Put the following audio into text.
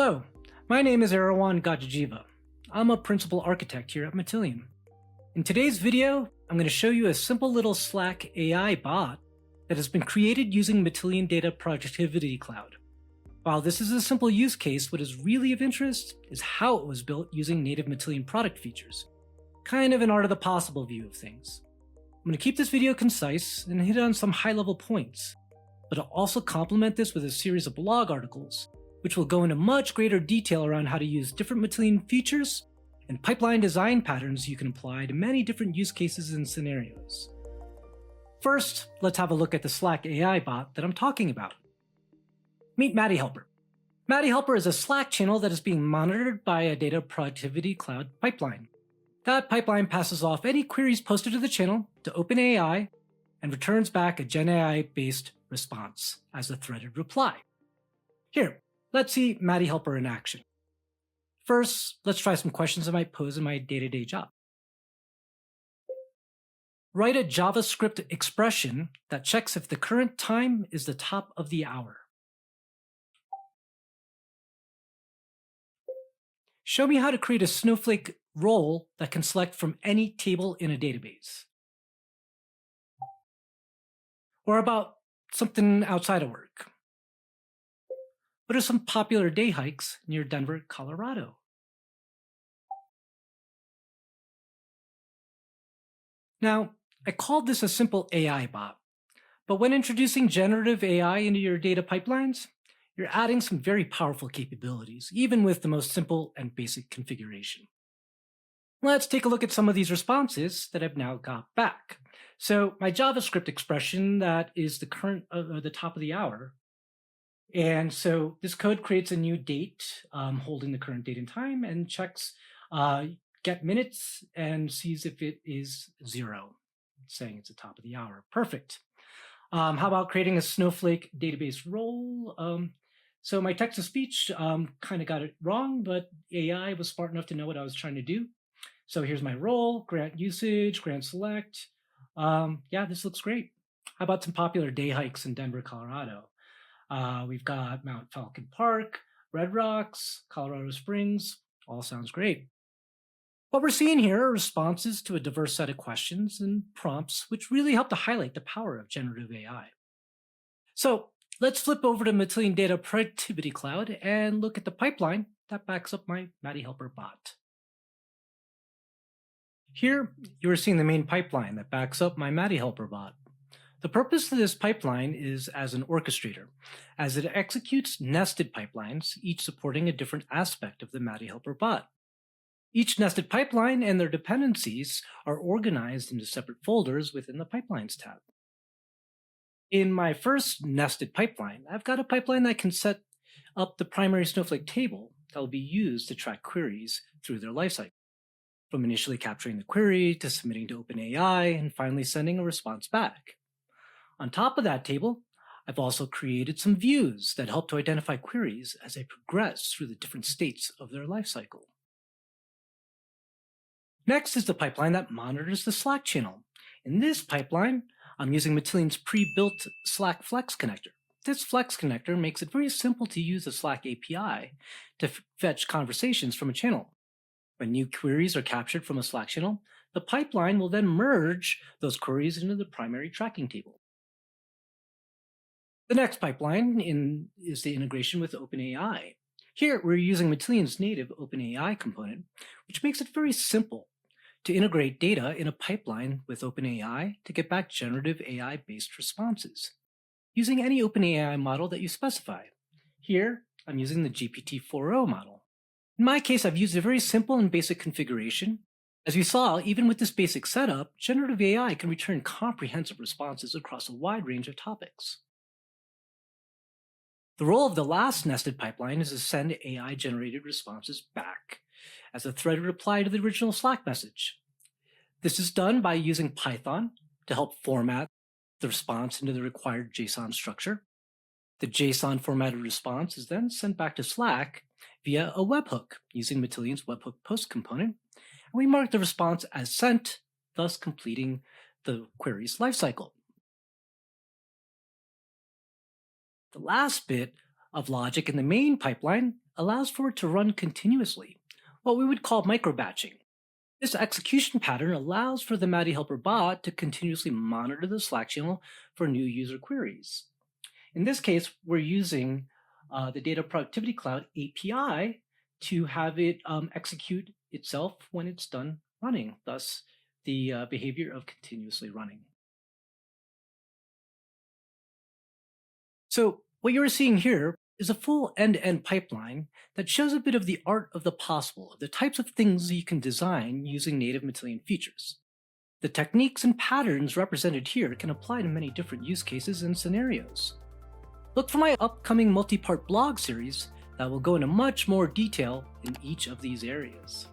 Hello, my name is Erawan Gajajiva. I'm a principal architect here at Matillion. In today's video, I'm going to show you a simple little Slack AI bot that has been created using Matillion Data Productivity Cloud. While this is a simple use case, what is really of interest is how it was built using native Matillion product features. Kind of an art of the possible view of things. I'm going to keep this video concise and hit on some high-level points, but I'll also complement this with a series of blog articles, which will go into much greater detail around how to use different Matillion features and pipeline design patterns you can apply to many different use cases and scenarios. First, let's have a look at the Slack AI bot that I'm talking about. Meet Matty Helper. Matty Helper is a Slack channel that is being monitored by a Data Productivity Cloud pipeline. That pipeline passes off any queries posted to the channel to OpenAI and returns back a GenAI-based response as a threaded reply. Here, let's see Matty Helper in action. First, let's try some questions I might pose in my day-to-day job. Write a JavaScript expression that checks if the current time is the top of the hour. Show me how to create a Snowflake role that can select from any table in a database. Or about something outside of work. What are some popular day hikes near Denver, Colorado? Now, I called this a simple AI bot, but when introducing generative AI into your data pipelines, you're adding some very powerful capabilities, even with the most simple and basic configuration. Let's take a look at some of these responses that I've now got back. So my JavaScript expression that is the current the top of the hour. And so this code creates a new date holding the current date and time and checks get minutes and sees if it is 0, saying it's the top of the hour. Perfect. How about creating a Snowflake database role? So my text-to-speech kind of got it wrong, but AI was smart enough to know what I was trying to do. So here's my role, grant usage, grant select. Yeah, this looks great. How about some popular day hikes in Denver, Colorado? We've got Mount Falcon Park, Red Rocks, Colorado Springs. All sounds great. What we're seeing here are responses to a diverse set of questions and prompts, which really help to highlight the power of generative AI. So let's flip over to Matillion Data Productivity Cloud and look at the pipeline that backs up my Matty Helper bot. Here, you are seeing the main pipeline that backs up my Matty Helper bot. The purpose of this pipeline is as an orchestrator, as it executes nested pipelines, each supporting a different aspect of the Matty Helper bot. Each nested pipeline and their dependencies are organized into separate folders within the Pipelines tab. In my first nested pipeline, I've got a pipeline that can set up the primary Snowflake table that will be used to track queries through their lifecycle, from initially capturing the query to submitting to OpenAI and finally sending a response back. On top of that table, I've also created some views that help to identify queries as they progress through the different states of their lifecycle. Next is the pipeline that monitors the Slack channel. In this pipeline, I'm using Matillion's pre-built Slack Flex connector. This Flex connector makes it very simple to use the Slack API to fetch conversations from a channel. When new queries are captured from a Slack channel, the pipeline will then merge those queries into the primary tracking table. The next pipeline is the integration with OpenAI. Here, we're using Matillion's native OpenAI component, which makes it very simple to integrate data in a pipeline with OpenAI to get back generative AI-based responses, using any OpenAI model that you specify. Here, I'm using the GPT-4o model. In my case, I've used a very simple and basic configuration. As we saw, even with this basic setup, generative AI can return comprehensive responses across a wide range of topics. The role of the last nested pipeline is to send AI-generated responses back as a threaded reply to the original Slack message. This is done by using Python to help format the response into the required JSON structure. The JSON formatted response is then sent back to Slack via a webhook using Matillion's webhook post component, and we mark the response as sent, thus completing the query's lifecycle. The last bit of logic in the main pipeline allows for it to run continuously, what we would call microbatching. This execution pattern allows for the Matty Helper bot to continuously monitor the Slack channel for new user queries. In this case, we're using the Data Productivity Cloud API to have it execute itself when it's done running, thus the behavior of continuously running. So what you're seeing here is a full end-to-end pipeline that shows a bit of the art of the possible, the types of things you can design using native Matillion features. The techniques and patterns represented here can apply to many different use cases and scenarios. Look for my upcoming multi-part blog series that will go into much more detail in each of these areas.